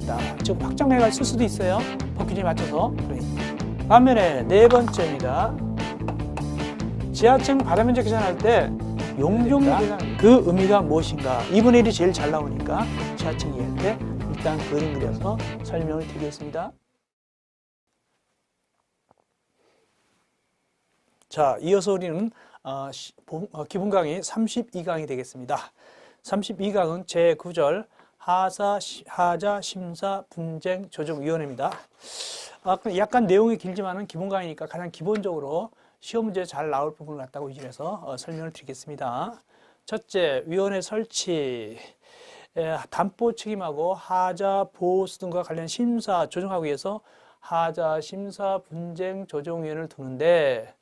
되겠습니다. 즉 확정해가 쓸 수도 있어요. 법 규정에 맞춰서. 반면에 네 번째입니다. 지하층 바다면적 계산할 때 용적률 계산 그 의미가 무엇인가? 2분의 1이 제일 잘 나오니까 지하층 이해할 때 일단 그림 그려서 설명을 드리겠습니다. 자, 이어서 우리는 기본 강의 32강이 되겠습니다. 32강은 제9절 하자 심사 분쟁 조정위원회입니다. 약간 내용이 길지만은 기본 강의니까 가장 기본적으로 시험 문제 잘 나올 부분을 갖다가 위주해서 설명을 드리겠습니다. 첫째, 위원회 설치, 담보 책임하고 하자 보호수 등과 관련 심사 조정하기 위해서 하자 심사 분쟁 조정위원회를 두는데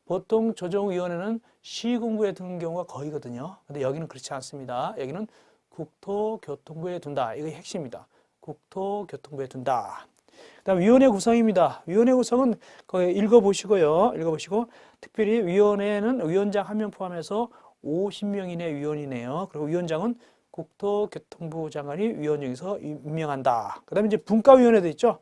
보통 조정위원회는 시공부에 두는 경우가 거의거든요. 근데 여기는 그렇지 않습니다. 여기는 국토교통부에 둔다. 이게 핵심입니다. 국토교통부에 둔다. 그다음 위원회 구성입니다. 위원회 구성은 거기 읽어보시고요. 읽어보시고 특별히 위원회는 위원장 1명 포함해서 50명 이내 위원이네요. 그리고 위원장은 국토교통부 장관이 위원 중에서 임명한다. 그다음에 이제 분과위원회도 있죠.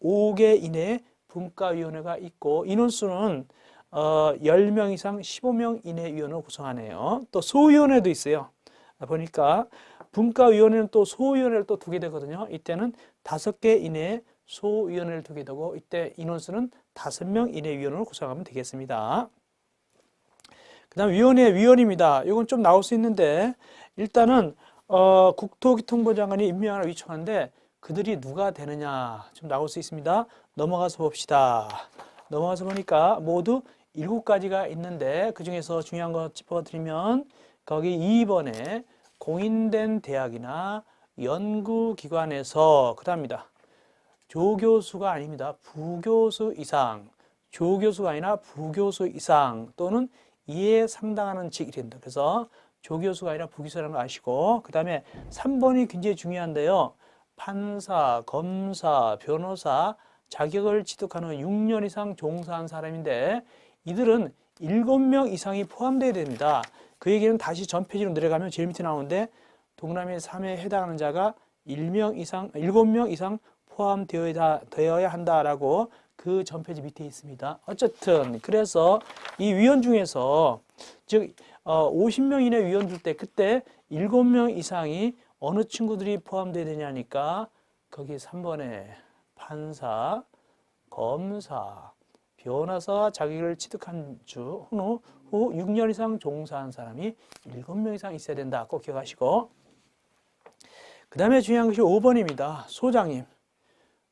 5개 이내 분과위원회가 있고 인원수는 10명 이상 15명 이내 위원을 구성하네요. 또 소위원회도 있어요. 보니까 분과위원회는 또 소위원회를 또 두게 되거든요. 이때는 5개 이내 소위원회를 두게 되고 이때 인원수는 5명 이내 위원을 구성하면 되겠습니다. 그 다음 위원회 위원입니다. 이건 좀 나올 수 있는데 일단은 국토교통부 장관이 임명하는 위촉하는데 그들이 누가 되느냐 좀 나올 수 있습니다. 넘어가서 봅시다. 넘어가서 보니까 모두 7가지가 있는데 그 중에서 중요한 거 짚어드리면 거기 2번에 공인된 대학이나 연구기관에서 그 다음입니다. 조교수가 아닙니다. 부교수 이상, 조교수가 아니라 부교수 이상 또는 이에 상당하는 직이 된다. 그래서 조교수가 아니라 부교수라는 거 아시고 그 다음에 3번이 굉장히 중요한데요. 판사, 검사, 변호사 자격을 취득하는 6년 이상 종사한 사람인데 이들은 7명 이상이 포함되어야 됩니다. 그 얘기는 다시 전 페이지로 내려가면 제일 밑에 나오는데 동남의 3에 해당하는 자가 7명 이상 포함되어야 한다라고 그 전 페이지 밑에 있습니다. 어쨌든 그래서 이 위원 중에서 즉 50명 이내 위원 둘 때 그때 7명 이상이 어느 친구들이 포함되어야 되냐니까 거기 3번에 판사, 검사, 변호사 자격을 취득한 후 6년 이상 종사한 사람이 7명 이상 있어야 된다. 꼭 기억하시고 그 다음에 중요한 것이 5번입니다. 소장님,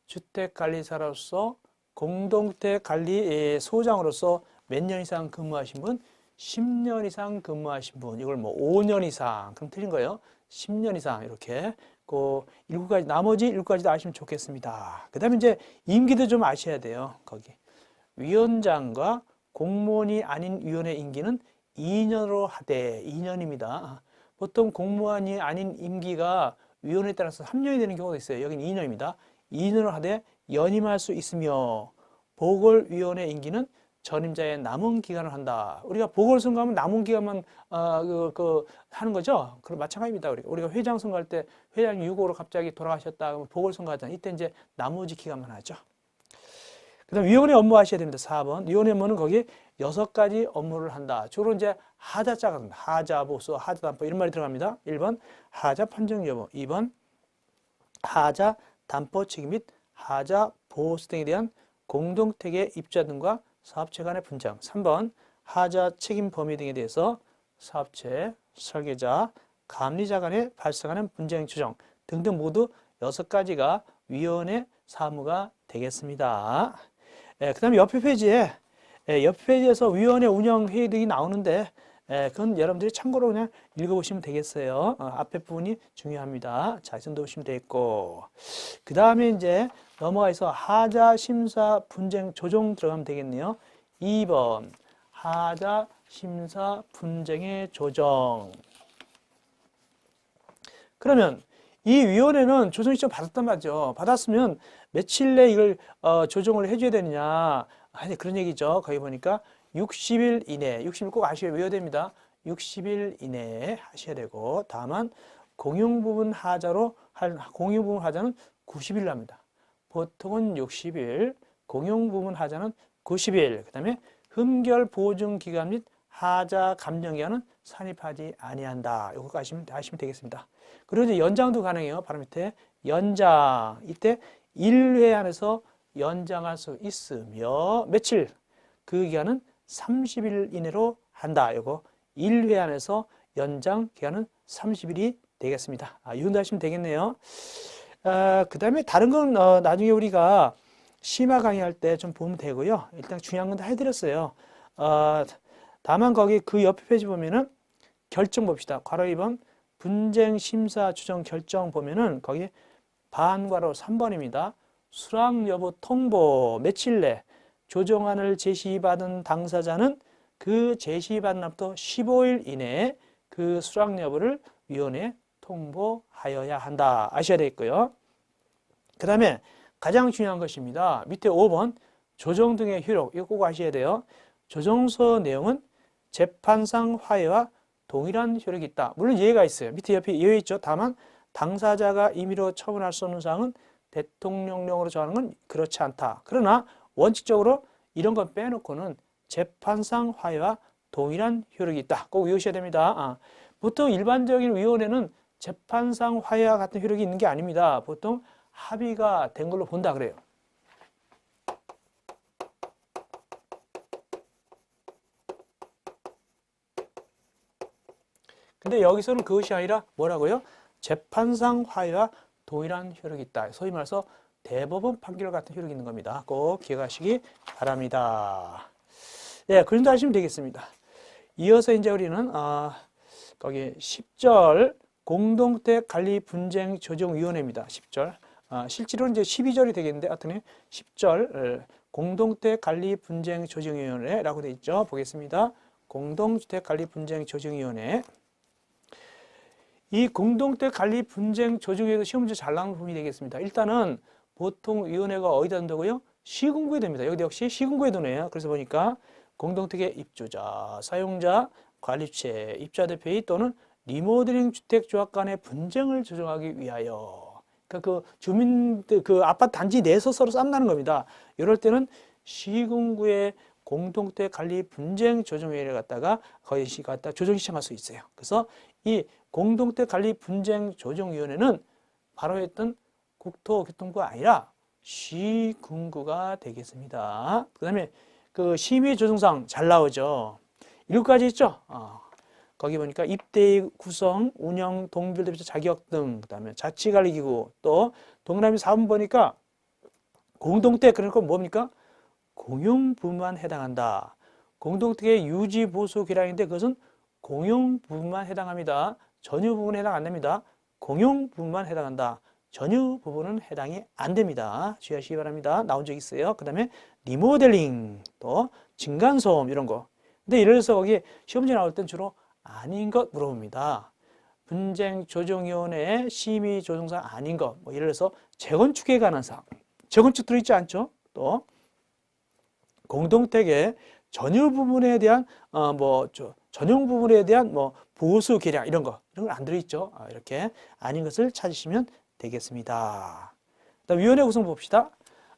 주택관리사로서 공동주택관리 소장으로서 몇 년 이상 근무하신 분? 10년 이상 근무하신 분. 이걸 뭐 5년 이상 그럼 틀린 거예요. 10년 이상 이렇게 그 7가지 나머지 7가지도 아시면 좋겠습니다. 그 다음에 이제 임기도 좀 아셔야 돼요. 거기 위원장과 공무원이 아닌 위원의 임기는 2년으로 하되 2년입니다. 보통 공무원이 아닌 임기가 위원에 따라서 3년이 되는 경우가 있어요. 여기는 2년입니다. 2년으로 하되 연임할 수 있으며 보궐위원회 임기는 전임자의 남은 기간을 한다. 우리가 보궐선거하면 남은 기간만 하는 거죠. 그럼 마찬가지입니다. 우리가 회장 선거할 때 회장이 유고로 갑자기 돌아가셨다 그러면 보궐선거 하잖아요. 이때 이제 나머지 기간만 하죠. 그다음 위원회 업무 하셔야 됩니다. 4번. 위원회 업무는 거기 6가지 업무를 한다. 주로 이제 하자자가 됩니다. 하자 보수, 하자 담보 이런 말이 들어갑니다. 1번 하자 판정 여부, 2번 하자 담보 책임 및 하자 보호수 등에 대한 공동택의 입자 등과 사업체 간의 분쟁. 3번 하자 책임 범위 등에 대해서 사업체, 설계자, 감리자 간에 발생하는 분쟁 조정 등등 모두 6가지가 위원회 사무가 되겠습니다. 그 다음에 옆에 페이지에서 위원회 운영 회의 등이 나오는데 그건 여러분들이 참고로 그냥 읽어보시면 되겠어요. 앞에 부분이 중요합니다. 자, 이 정도 보시면 되겠고 그 다음에 이제 넘어가서 하자 심사 분쟁 조정 들어가면 되겠네요. 2번 하자 심사 분쟁의 조정. 그러면 이 위원회는 조정 신청 받았단 말이죠. 받았으면 며칠 내에 이걸 조정을 해줘야 되느냐. 아니 그런 얘기죠. 거기 보니까 60일 이내, 60일 꼭 외워야 됩니다. 60일 이내에 하셔야 되고 다만 공용 부분 하자는 90일로 합니다. 보통은 60일, 공용 부문 하자는 90일, 그 다음에 흠결 보증 기간 및 하자 감정 기간은 산입하지 아니한다. 이거 아시면 되겠습니다. 그리고 이제 연장도 가능해요. 바로 밑에 연장. 이때 1회 안에서 연장할 수 있으며 며칠? 그 기간은 30일 이내로 한다. 이거 1회 안에서 연장 기간은 30일이 되겠습니다. 이 정도 하시면 되겠네요. 그 다음에 다른 건 나중에 우리가 심화 강의할 때 좀 보면 되고요. 일단 중요한 건 다 해드렸어요. 다만 거기 그 옆에 페이지 보면은 결정 봅시다. 괄호 2번 분쟁 심사 추정 결정 보면은 거기 반괄호 3번입니다. 수락 여부 통보 며칠 내 조정안을 제시받은 당사자는 그 제시받은 날부터 15일 이내에 그 수락 여부를 위원회에 통보하여야 한다. 아셔야 되겠고요. 그 다음에 가장 중요한 것입니다. 밑에 5번 조정 등의 효력, 이거 꼭 아셔야 돼요. 조정서 내용은 재판상 화해와 동일한 효력이 있다. 물론 예외가 있어요. 밑에 옆에 예외 있죠. 다만 당사자가 임의로 처분할 수 없는 사항은 대통령령으로 정하는 건 그렇지 않다. 그러나 원칙적으로 이런 건 빼놓고는 재판상 화해와 동일한 효력이 있다. 꼭 외우셔야 됩니다. 보통 일반적인 위원회는 재판상 화해와 같은 효력이 있는 게 아닙니다. 보통 합의가 된 걸로 본다 그래요. 근데 여기서는 그것이 아니라 뭐라고요? 재판상 화해와 동일한 효력이 있다. 소위 말해서 대법원 판결 같은 효력이 있는 겁니다. 꼭 기억하시기 바랍니다. 예, 그 정도 하시면 되겠습니다. 이어서 이제 우리는 거기 10절 공동택 관리 분쟁 조정위원회입니다. 10절. 실제로는 이제 12절이 되겠는데, 하여튼 10절 공동택 관리 분쟁 조정위원회라고 되어 있죠. 보겠습니다. 공동주택 관리 분쟁 조정위원회. 이 공동택 관리 분쟁 조정위원회 시험 문제 잘 나오는 부분이 되겠습니다. 일단은 보통 위원회가 어디다 둔다고요? 시군구에 됩니다. 여기도 역시 시군구에 두네요. 그래서 보니까 공동택의 입주자, 사용자, 관리체, 입자 대표의 또는 리모델링 주택조합 간의 분쟁을 조정하기 위하여. 그러니까 그 주민들, 그 아파트 단지 내에서 서로 싸움나는 겁니다. 이럴 때는 시군구의 공동택 관리 분쟁 조정위원회를 갖다가 거의 갖다 조정 신청할 수 있어요. 그래서 이 공동택 관리 분쟁 조정위원회는 바로 했던 국토교통부가 아니라 시군구가 되겠습니다. 그 다음에 그 심의 조정상 잘 나오죠. 7가지 있죠. 거기 보니까 입대의 구성, 운영, 동별대표자 자격 등, 그 다음에 자치관리기구, 또 동그라미 4번 보니까 공동택, 그러니까 뭡니까? 공용부만 해당한다. 공동택의 유지, 보수, 기량인데 그것은 공용부만 해당합니다. 전유 부분에 해당 안 됩니다. 공용부만 해당한다. 전유 부분은 해당이 안 됩니다. 주의하시기 바랍니다. 나온 적 있어요. 그 다음에 리모델링, 또 층간소음 이런 거. 근데 이래서 거기 시험지 나올 땐 주로 아닌 것 물어봅니다. 분쟁 조정위원회의 심의 조정사항 아닌 것. 뭐 예를 들어서 재건축에 관한 사항. 재건축 들어있지 않죠? 또 공동택의 전유 부분에 대한 전용 부분에 대한 보수 계량 이런 건 안 들어있죠. 이렇게 아닌 것을 찾으시면 되겠습니다. 그다음 위원회 구성 봅시다.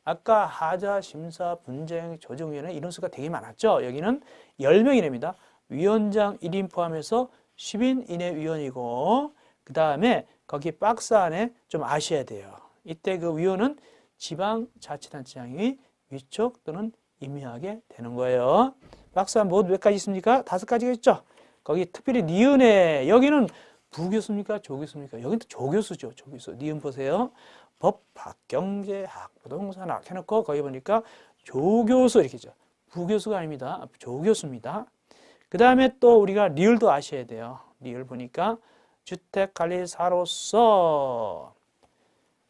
아까 하자, 심사, 분쟁, 조정위원회 인원수가 되게 많았죠. 여기는 10명이 됩니다. 위원장 1인 포함해서 10인 이내 위원이고, 그 다음에 거기 박스 안에 좀 아셔야 돼요. 이때 그 위원은 지방자치단체장이 위촉 또는 임명하게 되는 거예요. 박스 안 모두 몇 가지 있습니까? 5가지가 있죠. 거기 특별히 니은에 여기는 부교수입니까? 조교수입니까? 여기는 조교수죠. 조교수. 니은 보세요. 법학, 경제학, 부동산학 해놓고 거기 보니까 조교수 이렇게 있죠. 부교수가 아닙니다. 조교수입니다. 그 다음에 또 우리가 리을도 아셔야 돼요. 리을 보니까 주택관리사로서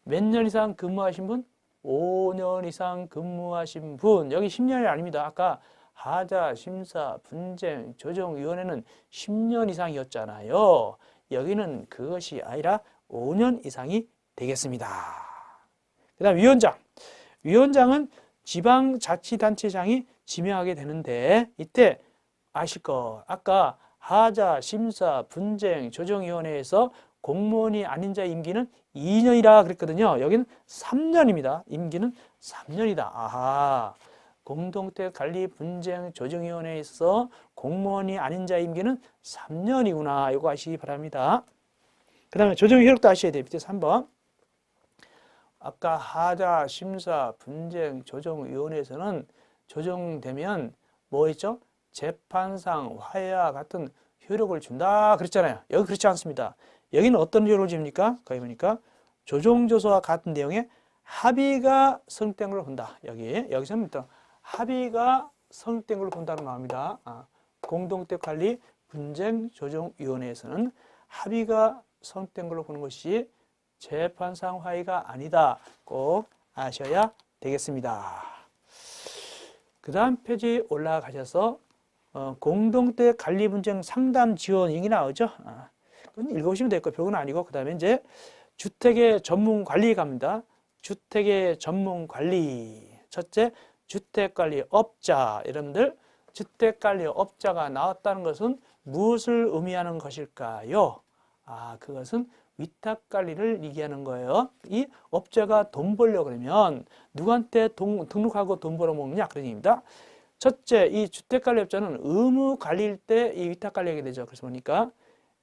몇 년 이상 근무하신 분? 5년 이상 근무하신 분. 여기 10년이 아닙니다. 아까 하자, 심사, 분쟁, 조정위원회는 10년 이상이었잖아요. 여기는 그것이 아니라 5년 이상이 되겠습니다. 그 다음 위원장. 위원장은 지방자치단체장이 지명하게 되는데 이때 아실 거 아까 하자, 심사, 분쟁, 조정위원회에서 공무원이 아닌 자의 임기는 2년이라 그랬거든요. 여기는 3년입니다. 임기는 3년이다. 아하. 공동택관리분쟁조정위원회에 있어서 공무원이 아닌 자의 임기는 3년이구나. 이거 아시기 바랍니다. 그 다음에 조정 효력도 아셔야 돼요. 밑에 3번. 아까 하자, 심사, 분쟁, 조정위원회에서는 조정되면 뭐 있죠? 재판상 화해와 같은 효력을 준다 그랬잖아요. 여기 그렇지 않습니다. 여기는 어떤 효력을 줍니까? 거기 보니까 조정조서와 같은 내용의 합의가 성립된 걸로 본다. 여기서는 또 합의가 성립된 걸로 본다고 나옵니다. 공동택관리 분쟁조정위원회에서는 합의가 성립된 걸로 보는 것이 재판상 화의가 아니다. 꼭 아셔야 되겠습니다. 그 다음 페이지 올라가셔서 공동택관리분쟁 상담 지원 이게 나오죠. 그건 읽어보시면 될 거예요. 별건 아니고 그 다음에 이제 주택의 전문관리 갑니다. 주택의 전문관리. 첫째, 주택관리업자. 여러분들 주택관리업자가 나왔다는 것은 무엇을 의미하는 것일까요? 그것은 위탁관리를 얘기하는 거예요. 이 업자가 돈 벌려고 그러면 누구한테 등록하고 돈 벌어먹느냐 그런 얘기입니다. 첫째, 이 주택관리업자는 의무관리일 때 이 위탁관리하게 되죠. 그래서 보니까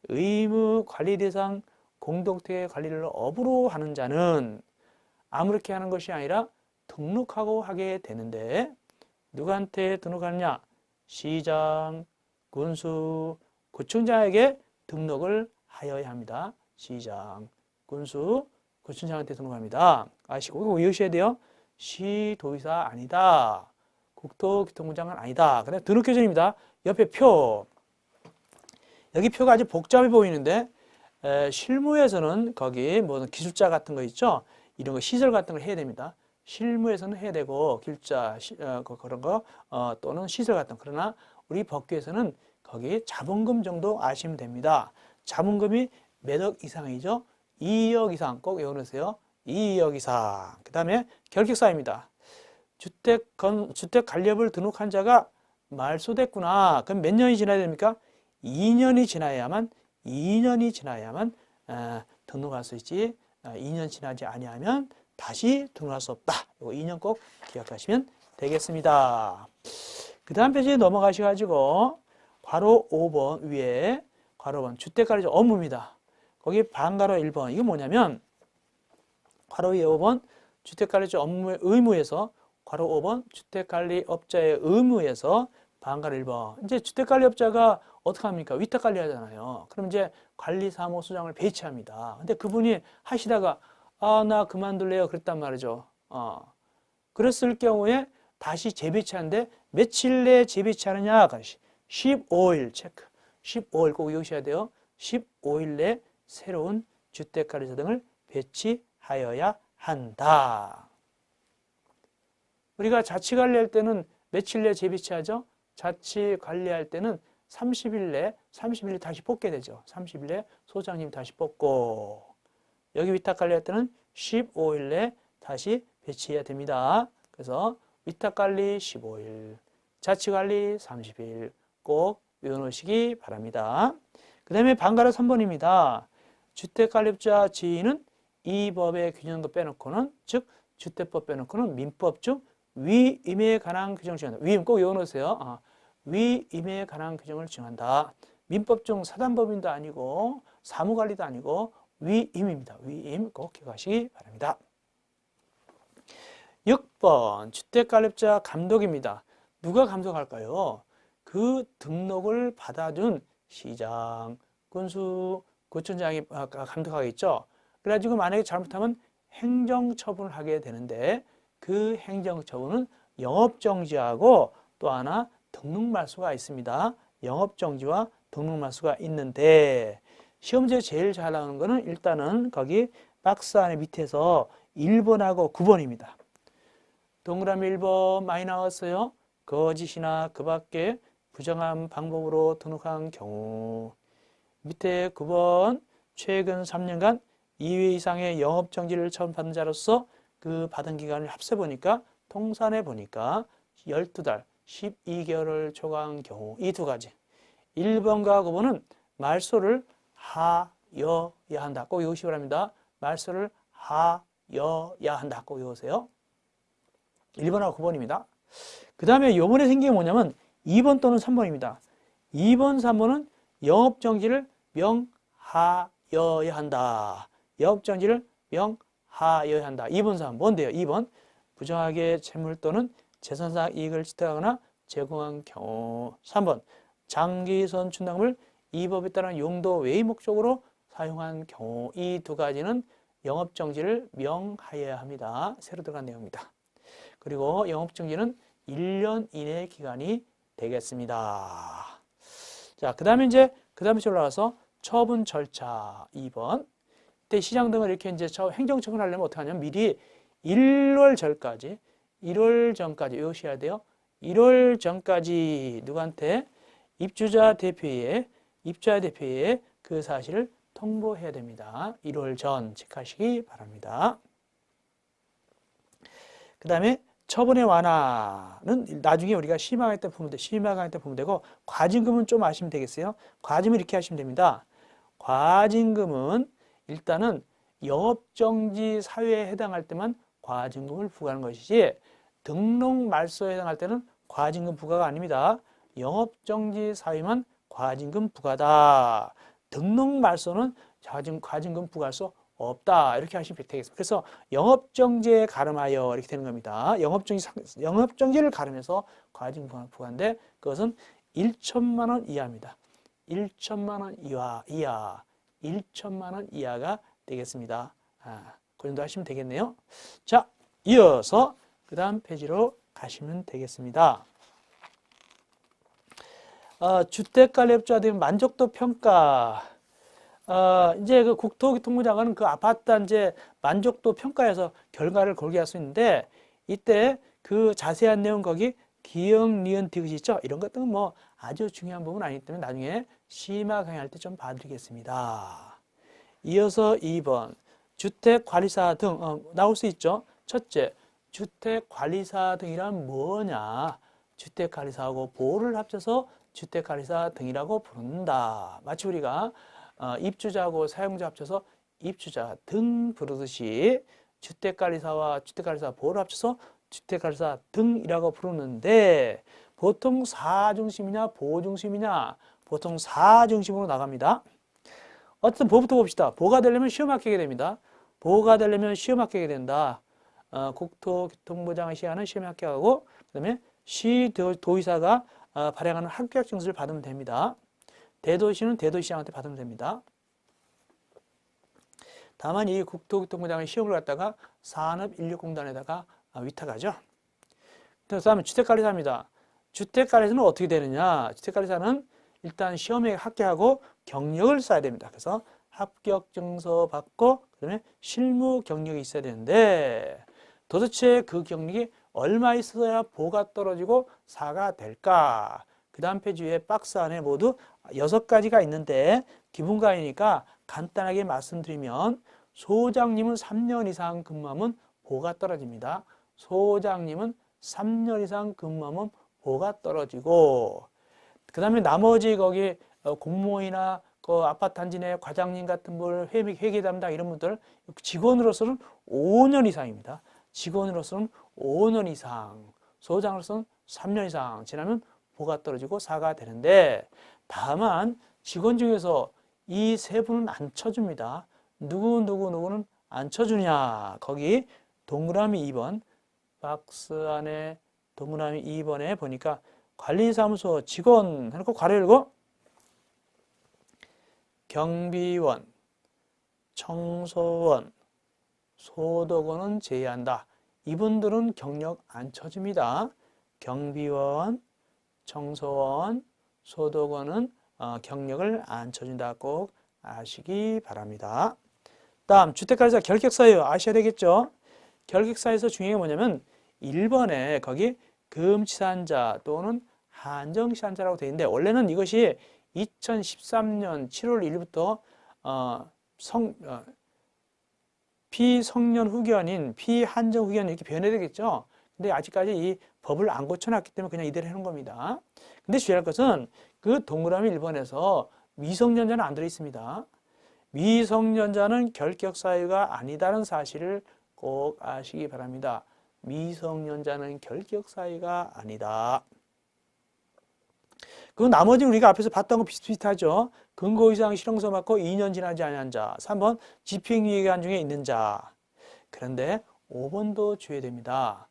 의무관리 대상 공동택 관리를 업으로 하는 자는 아무렇게 하는 것이 아니라 등록하고 하게 되는데 누구한테 등록하느냐? 시장, 군수, 구청장에게 등록을 하여야 합니다. 시장, 군수, 구청장한테 등록합니다. 아시고 이거 외우셔야 돼요. 시도의사 아니다. 국토교통부장은 아니다. 그다음에 등록규정입니다. 옆에 표. 여기 표가 아주 복잡해 보이는데 실무에서는 거기 뭐 기술자 같은 거 있죠. 이런 거 시설 같은 걸 해야 됩니다. 실무에서는 해야 되고 기술자 그런 거 또는 시설 같은 거. 그러나 우리 법규에서는 거기 자본금 정도 아시면 됩니다. 자본금이 몇억 이상이죠. 2억 이상 꼭 외워놓으세요. 2억 이상. 그 다음에 결격사입니다. 주택 관리업을 등록한 자가 말소됐구나. 그럼 몇 년이 지나야 됩니까? 2년이 지나야만 등록할 수 있지. 2년 지나지 아니하면 다시 등록할 수 없다. 이거 2년 꼭 기억하시면 되겠습니다. 그 다음 페이지에 넘어가셔가지고 괄호 5번 위에 괄호 5번 주택관리자 업무입니다. 거기 반괄호 1번 이거 뭐냐면 괄호 위에 5번 주택관리자 업무의 의무에서 괄호 5번 주택관리업자의 의무에서 반괄호 1번 이제 주택관리업자가 어떻게 합니까? 위탁관리 하잖아요. 그럼 이제 관리사무소장을 배치합니다. 근데 그분이 하시다가 나 그만둘래요 그랬단 말이죠. 그랬을 경우에 다시 재배치하는데 며칠 내에 재배치하느냐? 15일 체크. 15일 꼭 외우셔야 돼요. 15일 내에 새로운 주택관리사 등을 배치하여야 한다. 우리가 자치관리할 때는 며칠 내에 재배치하죠? 자치관리할 때는 30일 내에 다시 뽑게 되죠. 30일 내에 소장님 다시 뽑고 여기 위탁관리할 때는 15일 내에 다시 배치해야 됩니다. 그래서 위탁관리 15일, 자치관리 30일 꼭 외워놓으시기 바랍니다. 그 다음에 반괄호 3번입니다. 주택관리업자 지위는 이 법에 규정한 거 빼놓고는 즉 주택법 빼놓고는 민법 중 위임에 관한 규정을 정한다. 위임 꼭 외워놓으세요. 위임에 관한 규정을 정한다. 민법 중 사단법인도 아니고 사무관리도 아니고 위임입니다. 위임 꼭 기억하시기 바랍니다. 6번 주택관리업자 감독입니다. 누가 감독할까요? 그 등록을 받아준 시장, 군수, 구청장이 감독하겠죠. 그래가지고 만약에 잘못하면 행정처분을 하게 되는데 그 행정처분은 영업정지하고 또 하나 등록말소가 있습니다. 영업정지와 등록말소가 있는데 시험지에 제일 잘 나오는 거는 일단은 거기 박스 안에 밑에서 1번하고 9번입니다. 동그라미 1번 많이 나왔어요. 거짓이나 그 밖에 부정한 방법으로 등록한 경우. 밑에 9번 최근 3년간 2회 이상의 영업정지를 처음 받은 자로서 그 받은 기간을 합쳐보니까 통산해보니까 12달 12개월을 초과한 경우 이 두 가지 1번과 9번은 말소를 하여야 한다. 꼭 외우시기 바랍니다. 말소를 하여야 한다. 꼭 외우세요. 1번하고 9번입니다. 그 다음에 요번에 생긴 게 뭐냐면 2번 또는 3번입니다. 2번, 3번은 영업정지를 명하여야 한다. 영업정지를 명하여야 한다. 2번, 3번 뭔데요? 2번 부정하게 채물 또는 재산상 이익을 취득하거나 제공한 경우. 3번 장기선 충당금을 이 법에 따른 용도 외의 목적으로 사용한 경우. 이 두 가지는 영업정지를 명하여야 합니다. 새로 들어간 내용입니다. 그리고 영업정지는 1년 이내 기간이 되겠습니다. 자, 그 다음에 올라가서 처분 절차 2번. 그때 시장 등을 이렇게 이제 행정처분을 하려면 어떻게 하냐면 미리 1월 전까지 외우셔야 돼요. 1월 전까지 누구한테? 입주자 대표에 그 사실을 통보해야 됩니다. 1월 전 체크하시기 바랍니다. 그 다음에 처분의 완화는 나중에 우리가 심화할 때 보면 되고, 과징금은 좀 아시면 되겠어요. 과징금은 이렇게 하시면 됩니다. 과징금은 일단은 영업정지 사유에 해당할 때만 과징금을 부과하는 것이지 등록 말소에 해당할 때는 과징금 부과가 아닙니다. 영업정지 사유만 과징금 부과다. 등록 말소는 과징금 부과할 수 없다. 이렇게 하시면 되겠습니다. 그래서 영업정지에 가름하여 이렇게 되는 겁니다. 영업정지를 가름해서 과징금 부과인데 그것은 1천만 원 이하입니다. 1천만 원 이하 1천만 원 이하가 되겠습니다. 그 정도 하시면 되겠네요. 자, 이어서 그 다음 페이지로 가시면 되겠습니다. 주택관리업자들 만족도 평가. 이제 그 국토교통부 장관은 그 아파트 단지 만족도 평가에서 결과를 공개할 수 있는데, 이때 그 자세한 내용 거기 기역, 니은, 디귿이 있죠? 이런 것들은 뭐 아주 중요한 부분 아니기 때문에 나중에 심화 강의할 때 좀 봐드리겠습니다. 이어서 2번. 주택관리사 등, 나올 수 있죠? 첫째, 주택관리사 등이란 뭐냐? 주택관리사하고 보호를 합쳐서 주택관리사 등이라고 부른다. 마치 우리가 입주자하고 사용자 합쳐서 입주자 등 부르듯이 주택관리사와 주택관리사 보호를 합쳐서 주택관리사 등이라고 부르는데, 보통 사중심이냐 보호중심이냐? 보통 사중심으로 나갑니다. 어쨌든 보부터 봅시다. 보호가 되려면 시험 합격이 됩니다. 보호가 되려면 시험 합격이 된다. 국토교통부장이 시행하는 시험 합격하고, 그 다음에 시도의사가 발행하는 합격 증서를 받으면 됩니다. 대도시는 대도시장한테 받으면 됩니다. 다만 이 국토교통부장의 시험을 갖다가 산업인력공단에다가 위탁하죠. 그 다음에 주택관리사입니다. 주택관리사는 어떻게 되느냐? 주택관리사는 일단 시험에 합격하고 경력을 쌓아야 됩니다. 그래서 합격증서 받고 그다음에 실무 경력이 있어야 되는데, 도대체 그 경력이 얼마 있어야 보가 떨어지고 사가 될까? 그 다음 페이지 위에 박스 안에 모두 6가지가 있는데 기본과이니까 간단하게 말씀드리면, 소장님은 3년 이상 근무하면 보가 떨어집니다. 소장님은 3년 이상 근무하면 보가 떨어지고, 그 다음에 나머지 거기 공무원이나 그 아파트 단지 내 과장님 같은 분, 회계 담당 이런 분들 직원으로서는 5년 이상입니다. 직원으로서는 5년 이상, 소장으로서는 3년 이상 지나면 보가 떨어지고 사가 되는데, 다만 직원 중에서 이 세 분은 안 쳐줍니다. 누구는 안 쳐주냐? 거기 동그라미 2번, 박스 안에 동그라미 2번에 보니까 관리사무소 직원 해놓고 괄호 열고 경비원, 청소원, 소독원은 제외한다. 이분들은 경력 안 쳐줍니다. 경비원, 청소원, 소독원은 경력을 안 쳐준다. 꼭 아시기 바랍니다. 다음 주택관리사 결격사유 아셔야 되겠죠? 결격사유에서 중요한 게 뭐냐면 1번에 거기 금치산자 또는 한정치산자라고 되어 있는데, 원래는 이것이 2013년 7월 1일부터 피성년 후견인 피한정 후견 이렇게 변해야 되겠죠. 근데 아직까지 이 법을 안 고쳐놨기 때문에 그냥 이대로 해놓은 겁니다. 근데 주의할 것은 그 동그라미 1번에서 미성년자는 안 들어있습니다. 미성년자는 결격 사유가 아니다는 사실을 꼭 아시기 바랍니다. 미성년자는 결격 사유가 아니다. 그 나머지 우리가 앞에서 봤던 거 비슷비슷하죠. 근거 이상 실형서 받고 2년 지나지 않은 자. 3번 집행유예기간 중에 있는 자. 그런데 5번도 주의해야 됩니다.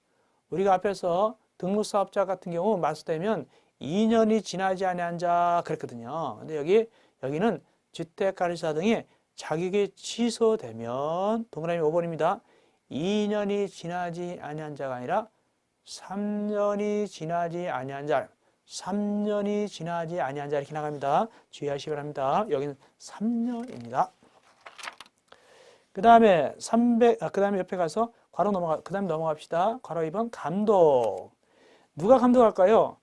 우리가 앞에서 등록사업자 같은 경우 말소되면 2년이 지나지 않은 자 그랬거든요. 근데 여기는 주택관리사 등이 자격이 취소되면 동그라미 5번입니다. 2년이 지나지 아니한 자가 아니라 3년이 지나지 아니한 자, 3년이 지나지 아니한 자 이렇게 나갑니다. 주의하시기 바랍니다. 여기는 3년입니다. 그 다음에 옆에 가서 그 다음에 넘어갑시다. 괄호 2번 감독. 누가 감독할까요?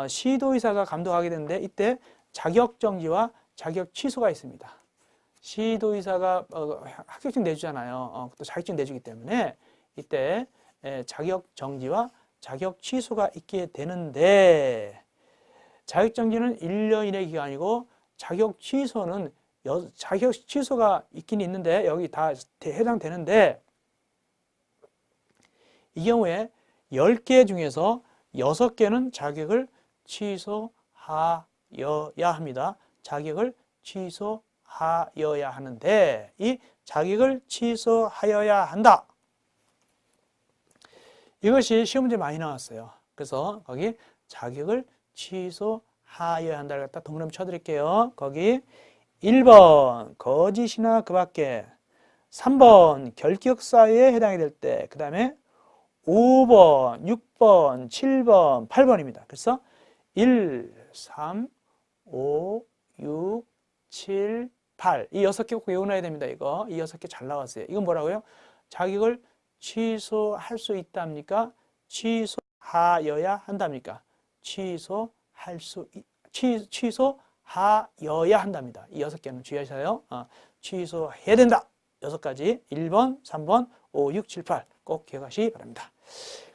시도의사가 감독하게 되는데 이때 자격정지와 자격 취소가 있습니다. 시도의사가 합격증 내주잖아요. 또 자격증 내주기 때문에 이때 자격정지와 자격 취소가 있게 되는데 자격정지는 1년 이내 기간이고 자격 취소는 자격 취소가 있긴 있는데 여기 다 해당되는데 이 경우에 10개 중에서 6개는 자격을 취소하여야 합니다. 자격을 취소하여야 하는데 이 자격을 취소하여야 한다. 이것이 시험 문제 많이 나왔어요. 그래서 거기 자격을 취소하여야 한다를 갖다 동그라미 쳐드릴게요. 거기 1번 거짓이나 그 밖에 3번 결격사유에 해당이 될 때 그 다음에 5번, 6번, 7번, 8번입니다. 그래서 1, 3, 5, 6, 7, 8. 이 6개 꼭 외워놔야 됩니다. 이 6개 잘 나왔어요. 이건 뭐라고요? 자격을 취소할 수 있답니까? 취소하여야 한답니까? 취소하여야 한답니다. 이 6개는 주의하셔요. 취소해야 된다. 6가지. 1번, 3번, 5, 6, 7, 8. 꼭 기억하시기 바랍니다.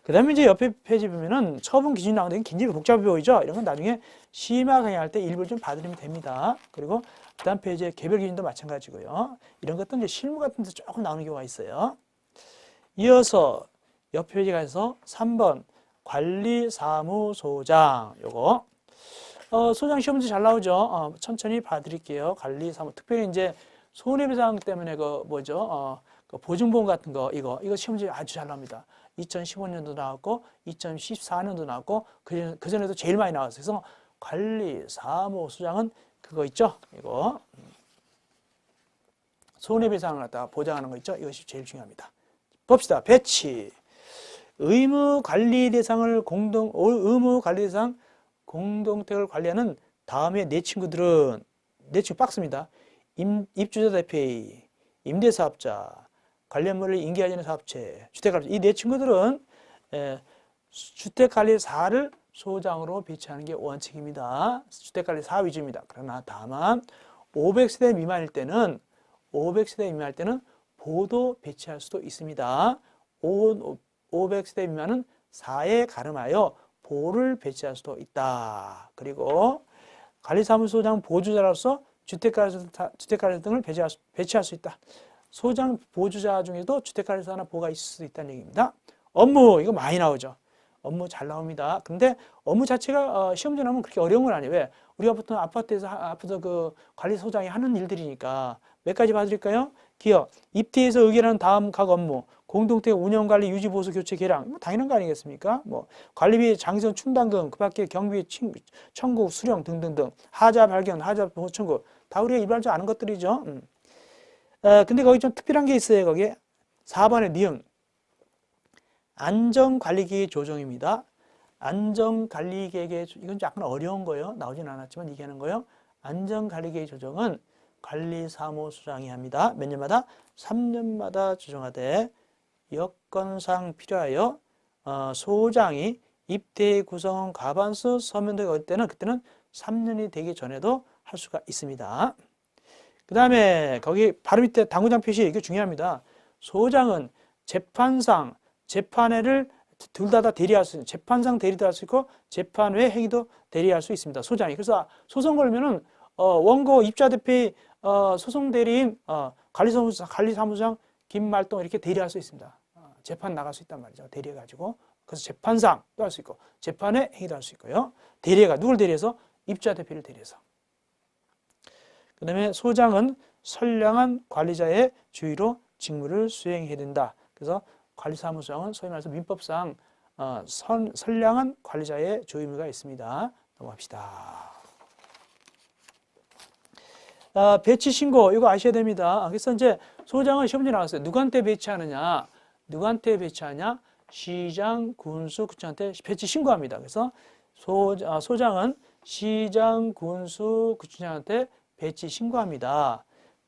그 다음에 이제 옆에 페이지 보면은 처분 기준이 나오는데 굉장히 복잡해 보이죠? 이런 건 나중에 심화 강의할 때 일부를 좀 봐드리면 됩니다. 그리고 그 다음 페이지에 개별 기준도 마찬가지고요. 이런 것도 이제 실무 같은 데서 조금 나오는 경우가 있어요. 이어서 옆 페이지 가서 3번 관리사무소장 요거 소장 시험 문제 잘 나오죠? 천천히 봐드릴게요. 관리사무 특별히 이제 손해배상 때문에 그 보증보험 같은 거 이거 시험 문제 아주 잘 나옵니다. 2015년도 나왔고 2014년도 나왔고 그전에도 제일 많이 나왔어요. 그래서 관리사무소장은 그거 있죠? 이거 손해배상을 갖다가 보장하는 거 있죠? 이것이 제일 중요합니다. 봅시다. 배치. 의무관리대상 공동택을 관리하는 다음에 내 친구들은 내 친구 박스입니다. 입주자 대표의 임대사업자, 관련물을 인계하는 사업체, 주택관리 이 네 친구들은 주택관리사를 소장으로 배치하는 게 원칙입니다. 주택관리사 위주입니다. 그러나 다만 500세대 미만일 때는 보도 배치할 수도 있습니다. 500세대 미만은 4에 가름하여 보를 배치할 수도 있다. 그리고 관리사무소장 보조자로서 주택관리사 등을 배치할 수 있다. 소장 보조자 중에도 주택관리사나 보가 있을 수 있다는 얘기입니다. 업무 이거 많이 나오죠. 업무 잘 나옵니다. 근데 업무 자체가 시험지 나오면 그렇게 어려운 건 아니에요. 왜? 우리가 보통 아파트에서 그 관리소장이 하는 일들이니까 몇 가지 봐드릴까요? 기업, 입대해서 의결하는 다음 각 업무, 공동택 운영 관리 유지 보수 교체 개량, 뭐 당연한 거 아니겠습니까? 뭐 관리비 장기전 충당금, 그밖에 경비 청구 수령 등등등, 하자 발견, 하자 보호 청구 다 우리가 일반적으로 아는 것들이죠. 근데 거기 좀 특별한 게 있어요. 거기에 4번의 니은 안전관리계획 조정입니다. 안전관리계획 이건 약간 어려운 거예요. 나오진 않았지만 이게 하는 거예요. 안전관리계획 조정은 관리사무소장이 합니다. 몇 년마다? 3년마다 조정하되 여건상 필요하여 소장이 입대 구성 과반수 서면 등이 올 때는 그때는 3년이 되기 전에도 할 수가 있습니다. 그 다음에 거기 바로 밑에 당구장 표시 이게 중요합니다. 소장은 재판상 재판회를 둘 다 대리할 수 있는 재판상 대리도 할 수 있고 재판외 행위도 대리할 수 있습니다. 소장이. 그래서 소송 걸면은 원고 입주자 대표의 소송 대리인, 관리사무소장 김말동 이렇게 대리할 수 있습니다. 재판 나갈 수 있단 말이죠. 대리해가지고. 그래서 재판상도 할 수 있고, 재판에 행위도 할 수 있고요. 누굴 대리해서? 입주자 대표를 대리해서. 그 다음에 소장은 선량한 관리자의 주의로 직무를 수행해야 된다. 그래서 관리사무소장은 소위 말해서 민법상 선량한 관리자의 주의무가 있습니다. 넘어갑시다. 배치 신고 이거 아셔야 됩니다. 그래서 이제 소장은 시험지 나왔어요. 누구한테 배치하느냐? 누구한테 배치하냐? 시장, 군수, 구청한테 배치 신고합니다. 그래서 소장은 시장, 군수, 구청장한테 배치 신고합니다.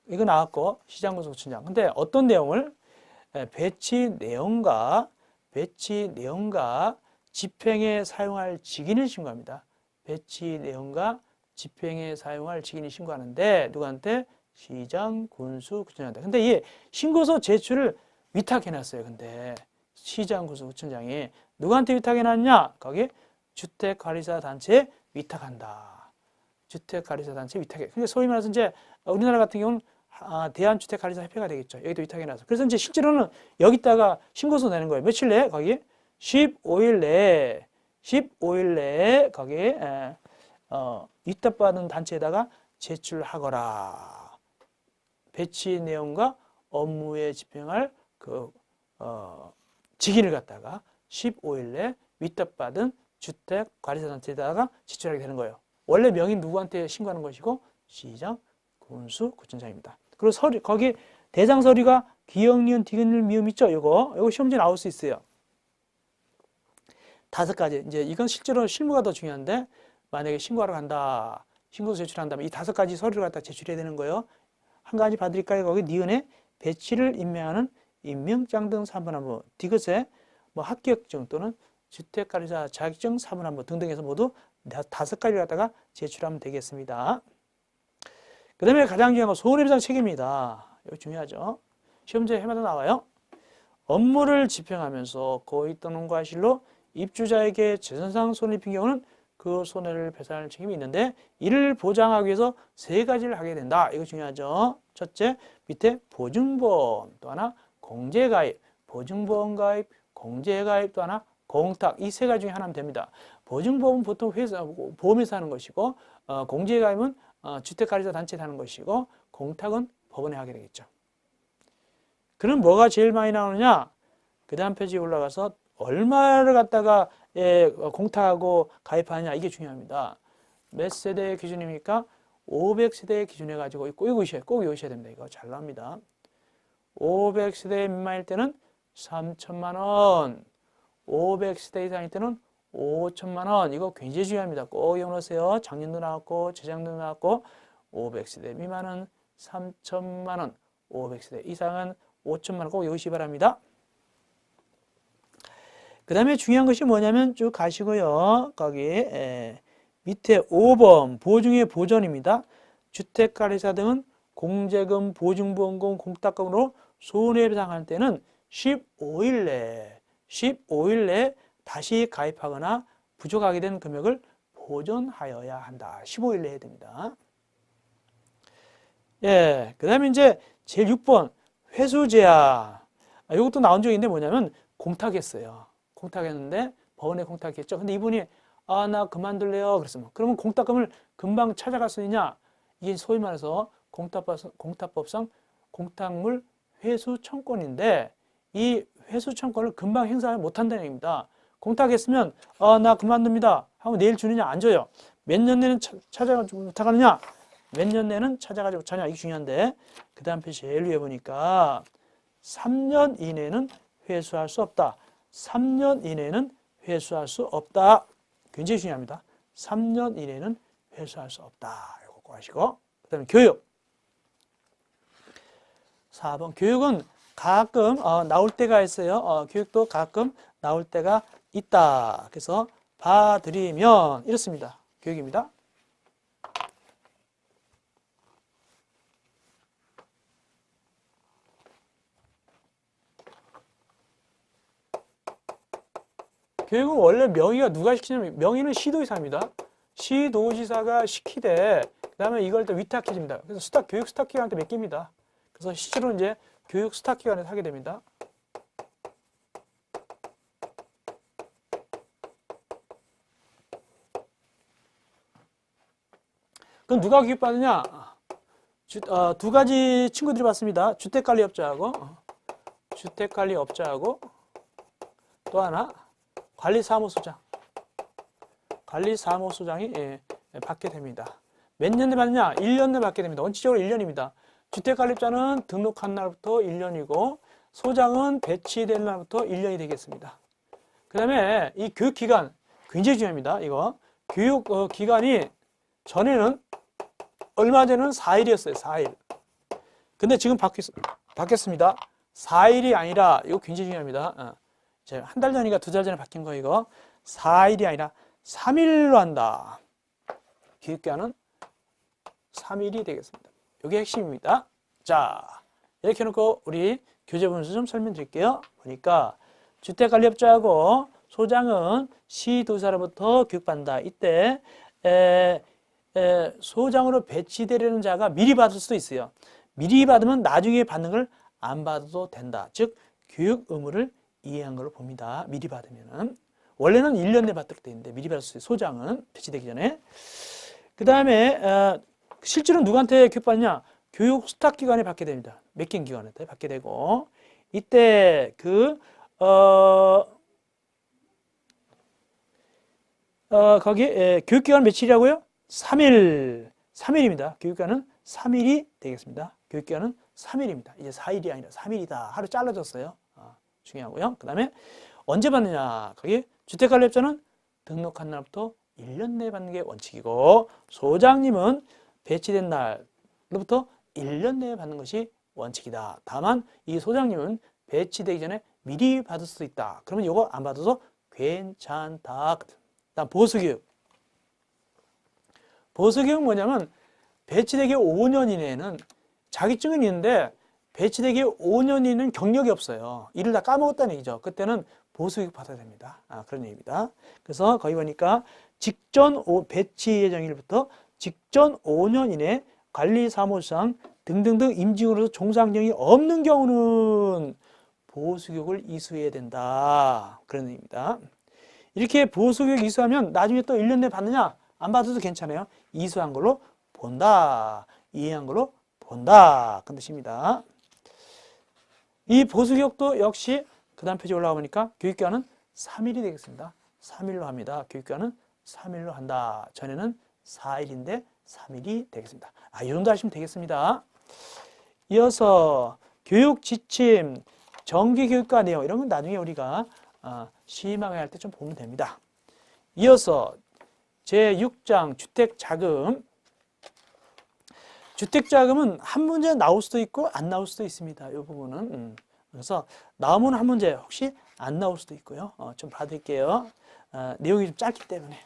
이거 나왔고 시장, 군수, 구청장. 근데 어떤 내용을? 배치 내용과 집행에 사용할 직인을 신고합니다. 배치 내용과 집행에 사용할 직인이 신고하는데 누구한테? 시장, 군수, 구청장한테. 근데 이 신고서 제출을 위탁해놨어요. 근데 시장, 군수, 구청장이 누구한테 위탁해놨냐? 거기 주택관리사 단체에 위탁한다. 주택관리사 단체에 위탁해. 그러니까 소위 말해서 이제 우리나라 같은 경우는 대한주택관리사협회가 되겠죠. 여기도 위탁해놔서. 그래서 이제 실제로는 여기다가 신고서 내는 거예요. 며칠 내에? 거기 15일 내에 거기 위탁받은 단체에다가 제출하거라. 배치 내용과 업무에 집행할 직인을 갖다가 15일 내에 위탁받은 주택관리사단체에다가 제출하게 되는 거예요. 원래 명의 누구한테 신고하는 것이고 시장, 군수, 구청장입니다. 그리고 거기 대상 서류가 기역, 니은, 디귿, 미음 있죠? 요거 시험지에 나올 수 있어요. 5가지. 이제 이건 실제로 실무가 더 중요한데 만약에 신고하러 간다. 신고서 제출한다면 이 5가지 서류를 갖다 제출해야 되는 거예요. 한 가지 봐드릴까요? 거기 니은에 배치를 임명하는 임명장 등 사본안부, 디귿에 합격증 또는 주택관리사 자격증 사본안부 등등해서 모두 5가지를 갖다가 제출하면 되겠습니다. 그 다음에 가장 중요한 건 손해배상 책임입니다. 이거 중요하죠. 시험지에 해마다 나와요. 업무를 집행하면서 고의 또는 과실로 입주자에게 재산상 손해를 입힌 경우는 그 손해를 배상할 책임이 있는데 이를 보장하기 위해서 3가지를 하게 된다. 이거 중요하죠. 첫째, 밑에 보증보험, 또 하나 공제가입, 보증보험 가입, 공제가입, 또 하나 공탁. 이 3가지 중에 하나면 됩니다. 보증보험은 보통 보험에서 하는 것이고 공제가입은 주택관리사 단체에 하는 것이고 공탁은 법원에 하게 되겠죠. 그럼 뭐가 제일 많이 나오느냐? 그 다음 페이지에 올라가서 얼마를 갖다가 공탁하고 가입하느냐 이게 중요합니다. 몇 세대의 기준입니까? 500세대의 기준해 가지고 꼭 외우셔야 됩니다. 이거 잘 나옵니다. 500세대 미만일 때는 3천만 원, 500세대 이상일 때는 5천만 원. 이거 굉장히 중요합니다. 꼭 기억하세요. 작년도 나왔고 재작년도 나왔고 500세대 미만은 3천만 원, 500세대 이상은 5천만 원 꼭 외우시기 바랍니다. 그 다음에 중요한 것이 뭐냐면 쭉 가시고요. 거기 밑에 5번 보증의 보전입니다. 주택관리사 등은 공제금, 보증보험금, 공탁금으로 손해배상할 때는 15일 내에 다시 가입하거나 부족하게 된 금액을 보전하여야 한다. 15일 내에 해야 됩니다. 그 다음에 이제 제일 6번 회수제한. 이것도 나온 적이 있는데 뭐냐면 공탁했어요. 공탁했는데 법원에 공탁했죠. 근데 이분이 나 그만둘래요. 그랬으면 그러면 공탁금을 금방 찾아갈 수 있냐? 이게 소위 말해서 공탁법상 공탁물 회수 청권인데 이 회수 청권을 금방 행사를 못한다는 얘기입니다. 공탁했으면 나 그만둡니다 하고 내일 주느냐? 안 줘요. 몇 년 내는 찾아가지 못하느냐? 몇 년 내는 찾아가지 못하냐? 이게 중요한데 그 다음 페이지 제일 위에 보니까 3년 이내는 회수할 수 없다. 3년 이내는 회수할 수 없다. 굉장히 중요합니다. 3년 이내는 회수할 수 없다. 이거 꼭 아시고. 그 다음에 교육. 4번 교육은 가끔 나올 때가 있어요. 교육도 가끔 나올 때가 있다. 그래서 봐드리면 이렇습니다. 교육입니다. 교육은 원래 명의가 누가 시키냐면 명의는 시도지사입니다. 시도지사가 시키되 그 다음에 이걸 또 위탁해줍니다. 그래서 교육 수탁기관한테 맡깁니다. 그래서 실제로 이제 교육 수탁기관에서 하게 됩니다. 그럼 누가 교육받느냐? 두 가지 친구들이 받습니다. 주택관리업자하고 또 하나 관리사무소장. 관리사무소장이 받게 됩니다. 몇 년에 받느냐? 1년 내에 받게 됩니다. 원칙적으로 1년입니다. 주택관리업자는 등록한 날부터 1년이고 소장은 배치된 날부터 1년이 되겠습니다. 그 다음에 이 교육기간 굉장히 중요합니다. 이거 교육기간이 전에는 얼마 전에는 4일이었어요. 4일. 근데 지금 바뀌었습니다. 4일이 아니라 이거 굉장히 중요합니다. 이제 한 달 전인가 두 달 전에 바뀐 거 이거 4일이 아니라 3일로 한다. 교육기간은 3일이 되겠습니다. 이게 핵심입니다. 자, 이렇게 해놓고 우리 교재 분수 좀 설명드릴게요. 보니까 주택관리업자하고 소장은 시도사로부터 교육받는다. 이때 소장으로 배치되려는 자가 미리 받을 수도 있어요. 미리 받으면 나중에 받는 걸 안 받아도 된다. 즉 교육 의무를 이해한 걸로 봅니다. 미리 받으면은 원래는 1년 내에 받도록 되어 있는데 미리 받을 수 있어요. 소장은 배치되기 전에. 그 다음에 실제로 누구한테 교육받느냐? 교육 수탁기관에 받게 됩니다. 맡긴 기관한테 받게 되고 이때 거기 교육기간 며칠이라고요? 3일입니다. 교육기간은 3일이 되겠습니다. 교육기간은 3일입니다. 이제 4일이 아니라 3일이다. 하루 잘라졌어요. 중요하고요. 그 다음에 언제 받느냐? 거기 주택관리업자는 등록한 날부터 1년 내에 받는 게 원칙이고 소장님은 배치된 날로부터 1년 내에 받는 것이 원칙이다. 다만 이 소장님은 배치되기 전에 미리 받을 수도 있다. 그러면 이거 안 받아도 괜찮다. 다음 보수교육. 보수교육 뭐냐면 배치되기 5년 이내에는 자격증은 있는데 배치되기 5년 이내는 경력이 없어요. 일을 다 까먹었다는 얘기죠. 그때는 보수교육 받아야 됩니다. 그런 얘기입니다. 그래서 거기 보니까 배치 예정일부터 직전 5년 이내 관리사무소장 등등등 임직으로서 종사경력이 없는 경우는 보수교육을 이수해야 된다. 그런 의미입니다. 이렇게 보수교육 이수하면 나중에 또 1년 내에 받느냐? 안 받아도 괜찮아요. 이수한 걸로 본다. 이해한 걸로 본다. 그런 뜻입니다. 이 보수교육도 역시 그 다음 페이지 올라가 보니까 교육기간은 3일이 되겠습니다. 3일로 합니다. 교육기간은 3일로 한다. 전에는 4일인데 3일이 되겠습니다. 이 정도 하시면 되겠습니다. 이어서 교육 지침, 정기교육과 내용 이런 건 나중에 우리가 시험하게 할 때 좀 보면 됩니다. 이어서 제6장 주택자금. 주택자금은 한 문제 나올 수도 있고 안 나올 수도 있습니다. 이 부분은. 그래서 나오면 한 문제, 혹시 안 나올 수도 있고요. 좀 봐드릴게요. 내용이 좀 짧기 때문에.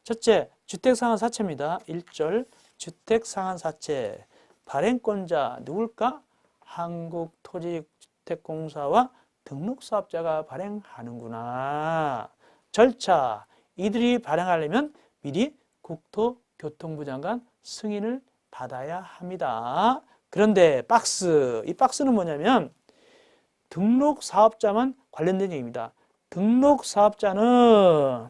첫째, 주택상한사채입니다. 1절, 주택상한사채. 발행권자 누굴까? 한국토지주택공사와 등록사업자가 발행하는구나. 절차, 이들이 발행하려면 미리 국토교통부 장관 승인을 받아야 합니다. 그런데 이 박스는 뭐냐면 등록사업자만 관련된 얘기입니다. 등록사업자는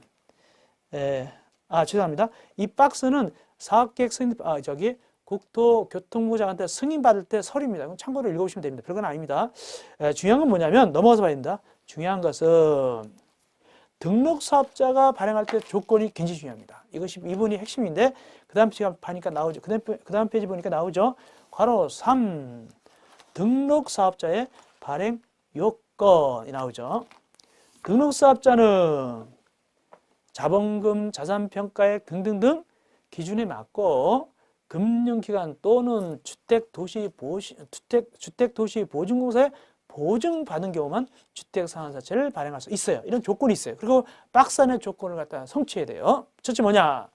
죄송합니다. 이 박스는 사업계획 승인 국토교통부 장관한테 승인받을 때 서류입니다. 참고로 읽어보시면 됩니다. 별건 아닙니다. 중요한 건 뭐냐면 넘어가서 봐야 됩니다. 중요한 것은 등록사업자가 발행할 때 조건이 굉장히 중요합니다. 이것이 이분이 핵심인데 그 다음 페이지 보니까 나오죠. 그 다음 페이지 보니까 나오죠. 괄호 3 등록사업자의 발행 요건이 나오죠. 등록사업자는 자본금, 자산평가액 등등등 기준에 맞고 금융기관 또는 주택도시보증공사에 보증받은 경우만 주택상한사채를 발행할 수 있어요. 이런 조건이 있어요. 그리고 박스 안에 조건을 갖다 성취해야 돼요. 첫째 뭐냐?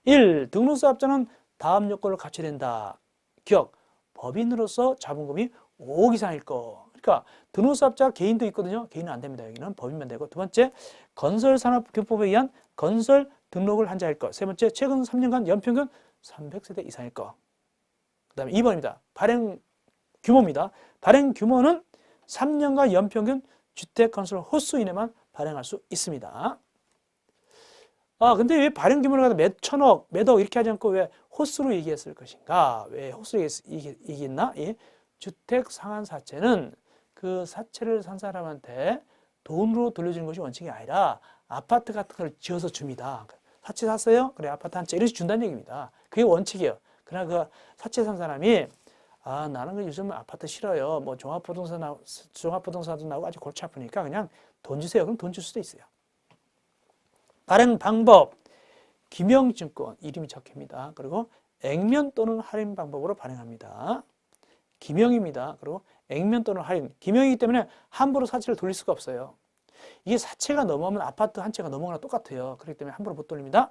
1. 등록사업자는 다음 요건을 갖춰야 된다. 기억, 법인으로서 자본금이 5억 이상일 거. 그러니까 등록사업자 개인도 있거든요. 개인은 안 됩니다. 여기는 법인만 되고. 두 번째, 건설산업교법에 의한 건설 등록을 한 자일 것. 세 번째, 최근 3년간 연평균 300세대 이상일 거. 그 다음에 2번입니다. 발행 규모입니다. 발행 규모는 3년간 연평균 주택 건설 호수 이내만 발행할 수 있습니다. 근데 왜 발행 규모를 갖다 몇 천억, 몇 억 이렇게 하지 않고 왜 호수로 얘기했을 것인가? 왜 호수로 얘기했나? 이 주택 상한 사채는 그 사채를 산 사람한테 돈으로 돌려주는 것이 원칙이 아니라 아파트 같은 걸 지어서 줍니다. 사채 샀어요? 그래, 아파트 한 채 이렇게 준다는 얘기입니다. 그게 원칙이에요. 그러나 그 사채 산 사람이 나는 요즘 아파트 싫어요. 뭐 종합부동산도 나오고 아주 골치 아프니까 그냥 돈 주세요. 그럼 돈 줄 수도 있어요. 발행 방법, 기명증권 이름이 적힙니다. 그리고 액면 또는 할인 방법으로 발행합니다. 기명입니다. 그리고 액면 또는 할인. 기명이기 때문에 함부로 사채를 돌릴 수가 없어요. 이게 사채가 넘어가면 아파트 한 채가 넘어가나 똑같아요. 그렇기 때문에 함부로 못 돌립니다.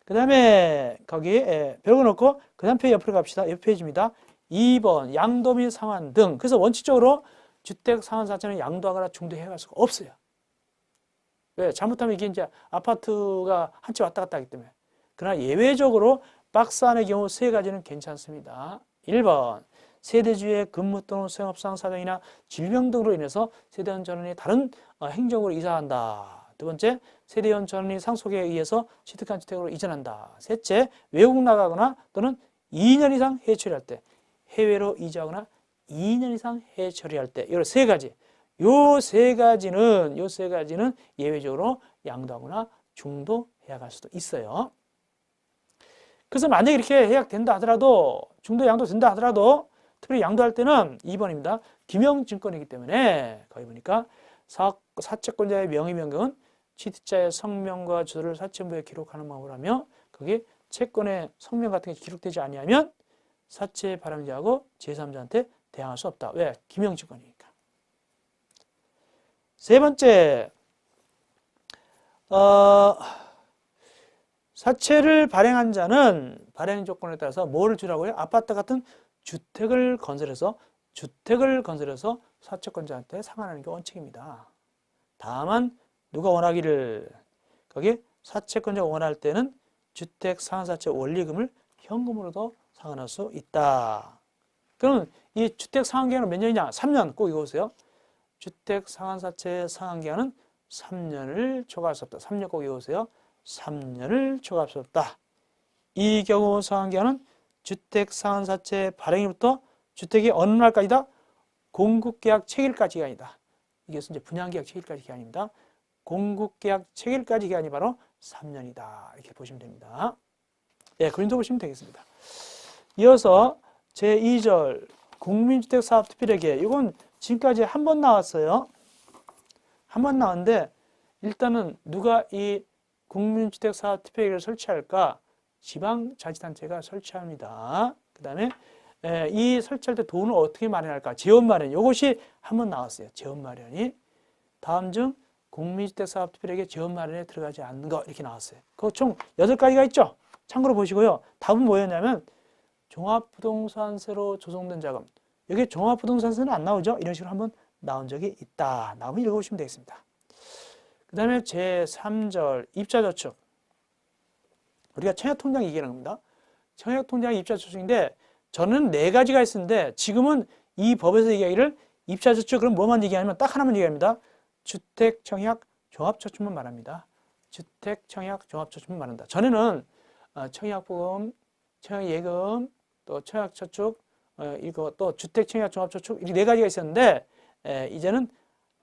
그 다음에 거기에 별거 넣고 그 다음 페이지 옆으로 갑시다. 옆 페이지입니다. 2번 양도 및 상환 등. 그래서 원칙적으로 주택 상환 사채는 양도하거나 중도해갈 수가 없어요. 왜? 잘못하면 이게 이제 아파트가 한 채 왔다 갔다 하기 때문에. 그러나 예외적으로 박스 안의 경우 세 가지는 괜찮습니다. 1번 세대주의 근무 또는 생업상 사정이나 질병 등으로 인해서 세대원 전원이 다른 행정으로 이사한다. 두 번째, 세대원 전원이 상속에 의해서 취득한 주택으로 이전한다. 셋째, 외국 나가거나 또는 2년 이상 해외 처리할 때, 해외로 이주하거나 2년 이상 해외 처리할 때, 이 세 가지. 요 세 가지는 예외적으로 양도하거나 중도해야 할 수도 있어요. 그래서 만약에 이렇게 해약된다 하더라도, 중도 양도된다 하더라도 특별히 양도할 때는 2번입니다. 기명증권이기 때문에 거기 보니까 사채권자의 명의 변경은 취득자의 성명과 주소를 사채부에 기록하는 방법을 하며 거기에 채권의 성명 같은 게 기록되지 아니하면 사채 발행자하고 제3자한테 대항할 수 없다. 왜? 기명증권이니까. 세 번째, 사채를 발행한 자는 발행 조건에 따라서 뭐를 주라고요? 아파트 같은 주택을 건설해서 사채권자한테 상환하는 게 원칙입니다. 다만 누가 원하기를 거기에 사채권자가 원할 때는 주택 상환사채 원리금을 현금으로도 상환할 수 있다. 그러면 이 주택 상환기간은 몇 년이냐? 3년 꼭 이거 보세요. 주택 상환사채 상환기간은 3년을 초과할 수 없다. 3년 꼭 이거보세요. 3년을 초과할 수 없다. 이 경우 상환기간은 주택 상환사채 발행일부터 주택이 어느 날까지다? 공급계약 체결까지 기간이다. 이것은 이제 분양계약 체결까지 기간입니다. 공급계약 체결까지 기간이 바로 3년이다. 이렇게 보시면 됩니다. 예, 그림도 보시면 되겠습니다. 이어서 제2절 국민주택사업특별회계. 이건 지금까지 한 번 나왔어요. 한 번 나왔는데 일단은 누가 이 국민주택사업특별회계를 설치할까? 지방자치단체가 설치합니다. 그 다음에 이 설치할 때 돈을 어떻게 마련할까? 재원마련. 이것이 한 번 나왔어요. 재원마련이. 다음 중 국민주택사업특별회계 재원마련에 들어가지 않는 거 이렇게 나왔어요. 그거 총 8가지가 있죠. 참고로 보시고요. 답은 뭐였냐면 종합부동산세로 조성된 자금. 여기 종합부동산세는 안 나오죠? 이런 식으로 한번 나온 적이 있다. 나오면 읽어보시면 되겠습니다. 그 다음에 제3절 입자저축. 우리가 청약통장 얘기하는 겁니다. 청약통장 입자저축인데 저는 4가지가 있었는데 지금은 이 법에서 얘기하기를 입자저축 그럼 뭐만 얘기하냐면 딱 하나만 얘기합니다. 주택청약 종합저축만 말합니다. 주택청약 종합저축만 말한다. 전에는 청약보험, 청약예금, 또 청약저축, 이거 또 주택청약 종합저축 이렇게 4가지가 있었는데 이제는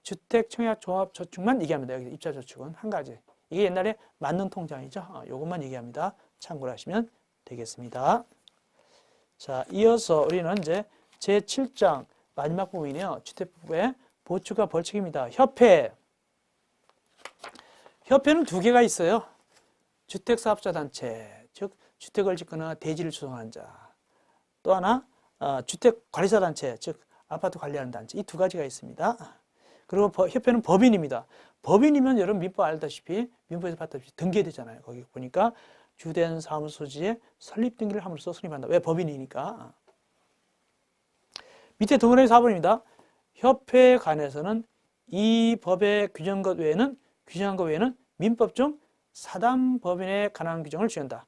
주택청약 종합저축만 얘기합니다. 여기 입자저축은 한 가지. 이게 옛날에 맞는 통장이죠. 이것만 얘기합니다. 참고를 하시면 되겠습니다. 자, 이어서 우리는 이제 제7장 마지막 부분이네요. 주택법의 보충과 벌칙입니다. 협회. 협회는 2개가 있어요. 주택사업자단체, 즉 주택을 짓거나 대지를 조성하는 자. 또 하나 주택관리사단체, 즉 아파트 관리하는 단체. 이 2가지가 있습니다. 그리고 협회는 법인입니다. 법인이면 여러분 민법 알다시피 민법에서 봤다시피 등기되잖아요. 거기 보니까 주된 사무소지에 설립 등기를 함으로써 성립한다. 왜? 법인이니까. 밑에 동그라미 4번입니다. 협회에 관해서는 이 법에 규정한 것 외에는 민법 중 사단법인에 관한 규정을 취한다.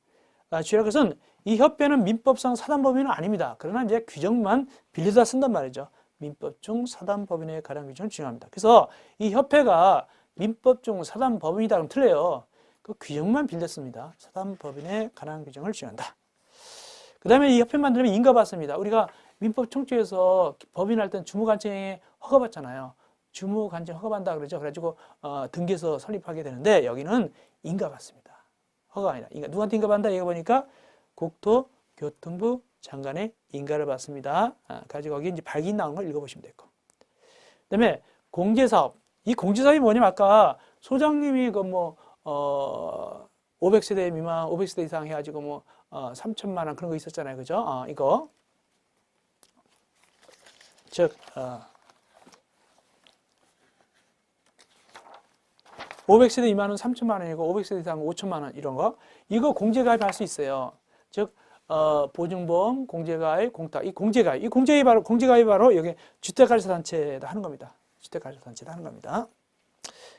주의할 것은 이 협회는 민법상 사단법인은 아닙니다. 그러나 이제 규정만 빌려다 쓴단 말이죠. 민법 중 사단법인에 관한 규정을 준용합니다. 그래서 이 협회가 민법 중 사단법인이다 그러면 틀려요. 그 규정만 빌렸습니다. 사단법인에 관한 규정을 준용한다. 그 다음에 이 협회 만들면 인가받습니다. 우리가 민법 총칙에서 법인할 때는 주무관청에 허가받잖아요. 주무관청 허가받는다 그러죠. 그래가지고 등기해서 설립하게 되는데 여기는 인가받습니다. 허가가 아니라 누구한테 인가받는다? 얘가 보니까 국토교통부 장관의 인가를 받습니다. 가지고 거기 이제 발기인 나오는 걸 읽어보시면 되고. 그다음에 공제사업. 이 공제사업이 뭐냐면 아까 소장님이 500세대 미만, 500세대 이상 해가지고 3천만 원 그런 거 있었잖아요, 그죠? 이거 즉 500세대 미만은 3천만 원이고 500세대 이상 5천만 원 이런 거 이거 공제가입할 수 있어요. 즉 보증보험, 공제가입, 공탁 이 공제가입이 바로 여기 주택관리사단체에다 하는 겁니다. 주택관리사단체에다 하는 겁니다.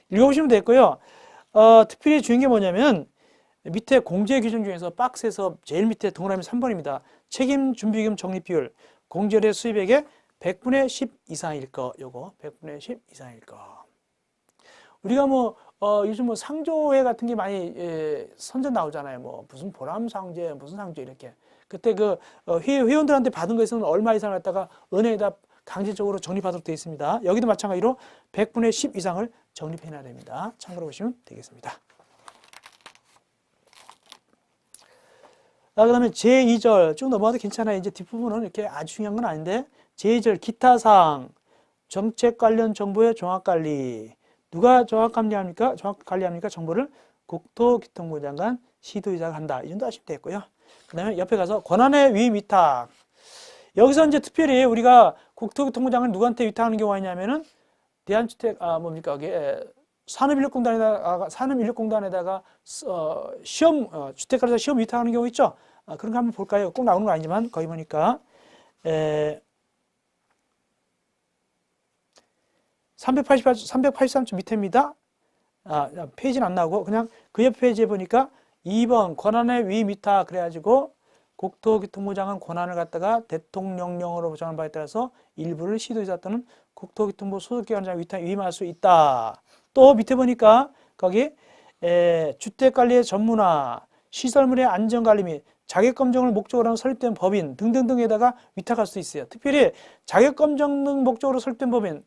읽어보시면 되고요. 특별히 중요한 게 뭐냐면 밑에 공제 규정 중에서 박스에서 제일 밑에 동그라미 3번입니다. 책임 준비금 적립 비율 공제의 수입액의 100분의 10 이상일 거 요거 100분의 10 이상일 거. 우리가 요즘 상조회 같은 게 많이 선전 나오잖아요. 무슨 보람상제, 무슨 상제 이렇게. 그때 회원들한테 받은 거에서는 얼마 이상을 갖다가 은행에다 강제적으로 적립하도록 되어 있습니다. 여기도 마찬가지로 100분의 10 이상을 적립해놔야 됩니다. 참고로 보시면 되겠습니다. 그 다음에 제2절 쭉 넘어가도 괜찮아요. 이제 뒷부분은 이렇게 아주 중요한 건 아닌데 제2절 기타사항 정책 관련 정보의 종합관리 누가 종합관리합니까? 종합관리합니까? 정보를 국토교통부 장관 시도의사가 한다. 이 정도 하시면 되겠고요. 그 다음에 옆에 가서 권한의 위임 위탁. 여기서 이제 특별히 우리가 국토교통부 장관 누구한테 위탁하는 경우가 있냐면은 대한주택 산업인력공단에다가 시험 주택관리사 시험 위탁하는 경우 있죠. 그런 거 한번 볼까요? 꼭 나오는 건 아니지만 거기 보니까 383쪽 밑에입니다. 페이지는 안 나오고 그냥 그 옆 페이지에 보니까 2번 권한의 위임 위탁 그래가지고 국토교통부 장관 권한을 갖다가 대통령령으로 보장한 바에 따라서 일부를 시도의사 또는 국토교통부 소속기관장 위임할 수 있다. 또 밑에 보니까 거기 주택관리의 전문화, 시설물의 안전관리 및 자격검정을 목적으로 한 설립된 법인 등등등에다가 위탁할 수 있어요. 특별히 자격검정 등 목적으로 설립된 법인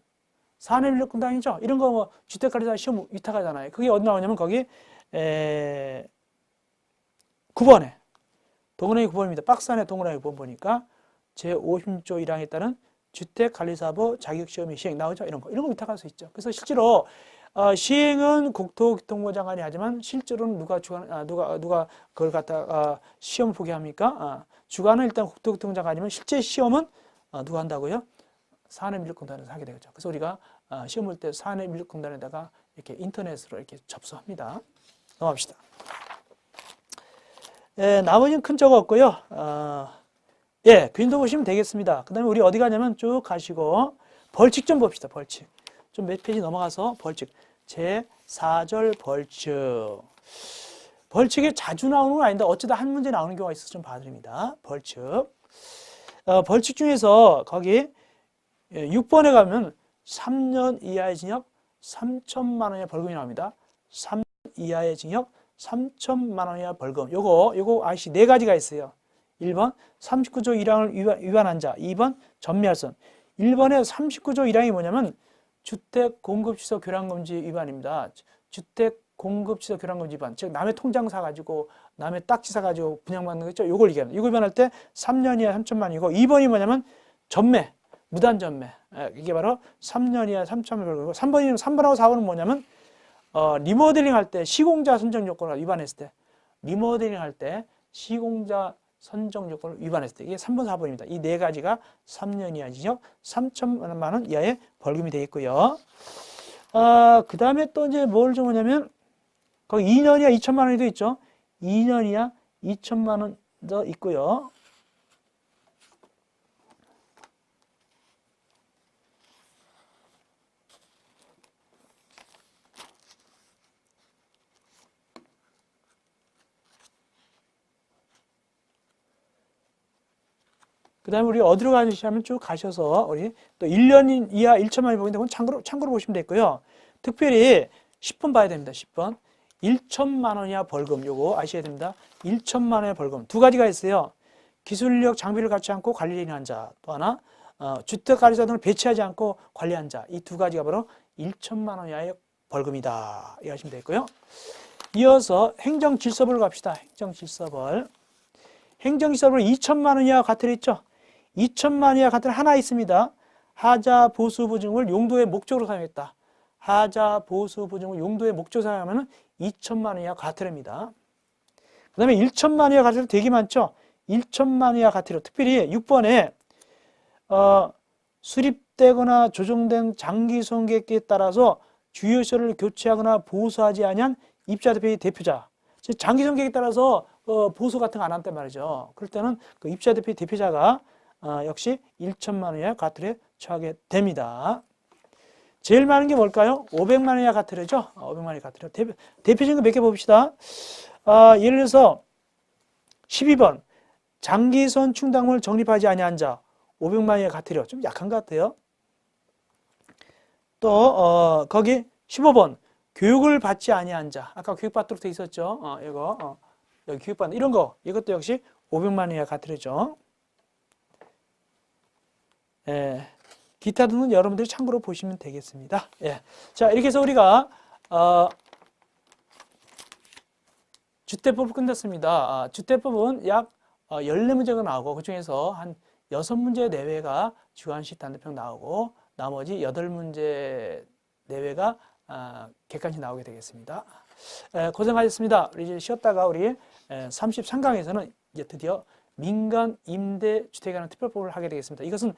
산업인력공단이죠. 이런 거 주택관리사 시험 위탁하잖아요. 그게 어디 나오냐면 거기 9번에 동그라미 9번입니다. 박스 안에 동그라미 9번 보니까 제56조 1항에 따른 주택관리사부 자격시험의 시행 나오죠. 이런 거 위탁할 수 있죠. 그래서 실제로 시행은 국토교통부 장관이 하지만 실제로는 누가 그걸 갖다가 시험을 보게 합니까? 주관은 일단 국토교통부 장관이면 실제 시험은 누가 한다고요? 산업인력공단에서 하게 되겠죠. 그래서 우리가 시험 볼 때 산업인력공단에다가 이렇게 인터넷으로 이렇게 접수합니다. 넘어갑시다. 나머지는 큰 적 없고요. 그림도 보시면 되겠습니다. 그 다음에 우리 어디 가냐면 쭉 가시고 벌칙 좀 봅시다. 벌칙. 좀 몇 페이지 넘어가서 벌칙. 제4절 벌칙. 벌칙이 자주 나오는 건 아닌데 어쩌다 한 문제 나오는 경우가 있어서 좀 봐드립니다. 벌칙. 벌칙 중에서 거기 6번에 가면 3년 이하의 징역 3천만 원의 벌금이 나옵니다. 3년 이하의 징역 3천만 원이야 벌금. 요거 아이씨 네 가지가 있어요. 1번 39조 1항을 위반한 자. 2번 전매할선. 1번에 39조 1항이 뭐냐면 주택 공급 취소 교량 금지 위반입니다. 주택 공급 취소 교량 금지 위반. 즉 남의 통장 사 가지고 남의 딱지 사 가지고 분양받는 거 있죠. 요걸 얘기합니다. 이걸 위반할 때 3년 이하 3천만 원이고 2번이 뭐냐면 전매. 무단 전매. 이게 바로 3년 이하 3천만 원 벌금이고 3번하고 4번은 뭐냐면 리모델링 할 때 시공자 선정 요건을 위반했을 때 리모델링 할 때 시공자 선정 요건을 위반했을 때 이게 3번, 4번입니다. 이 네 가지가 3년 이하 징역 3천만 원 이하의 벌금이 되어 있고요. 그 다음에 또 이제 뭘 정하냐면 거기 2년 이하 2천만 원이 돼 있죠. 2년 이하 2천만 원도 있고요. 그 다음에 우리 어디로 가시냐면 쭉 가셔서 우리 또 1년 이하 1천만 원이 벌금인데 그건 참고로 보시면 되고요. 특별히 10번 봐야 됩니다. 10번. 1천만 원 이하 벌금 요거 아셔야 됩니다. 1천만 원의 벌금 두 가지가 있어요. 기술력 장비를 갖추지 않고 관리인이 한 자, 또 하나 주택관리사 등을 배치하지 않고 관리한 자, 이 두 가지가 바로 1천만 원 이하의 벌금이다 이해하시면 되고요. 이어서 행정질서벌 갑시다. 행정질서벌. 행정질서벌 2천만 원 이하 과태료 있죠. 2천만 원 이하 과태료 하나 있습니다. 하자 보수 보증을 용도의 목적으로 사용했다. 하자 보수 보증을 용도의 목적으로 사용하면 2천만 원 이하 과태료입니다. 그 다음에 1천만 원 이하 과태료 되게 많죠. 1천만 원 이하 과태료. 특별히 6번에 수립되거나 조정된 장기 손괴액에 따라서 주유소를 교체하거나 보수하지 아니한 입주자대표의 대표자. 즉 장기 손괴액에 따라서 보수 같은 거 안 한단 말이죠. 그럴 때는 그 입주자대표의 대표자가 역시 1천만 원 이하 과태료에 처하게 됩니다. 제일 많은 게 뭘까요? 500만 원 이하 과태료죠. 500만 원 이하 과태료. 대표적인 거 몇 개 봅시다. 예를 들어서 12번 장기선 충당물을 적립하지 아니한 자 500만 원 이하 과태료. 좀 약한 것 같아요. 또 거기 15번 교육을 받지 아니한 자. 아까 교육받도록 돼 있었죠. 이거 여기 교육받는 이런 거 이것도 역시 500만 원 이하 과태료죠. 예. 기타 등은 여러분들이 참고로 보시면 되겠습니다. 예. 자, 이렇게 해서 우리가 주택법을 끝냈습니다. 주택법은 약 14문제가 나오고 그중에서 한 6문제 내외가 주관식 단답형 나오고 나머지 8문제 내외가 객관식 나오게 되겠습니다. 고생하셨습니다. 우리 이제 쉬었다가 우리 33강에서는 이제 드디어 민간 임대주택에 관한 특별법을 하게 되겠습니다. 이것은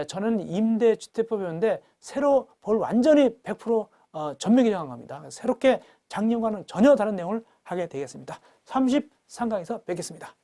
저는 임대주택법이었는데 새로 볼 완전히 100% 전면 개정한 겁니다. 새롭게 작년과는 전혀 다른 내용을 하게 되겠습니다. 33강에서 뵙겠습니다.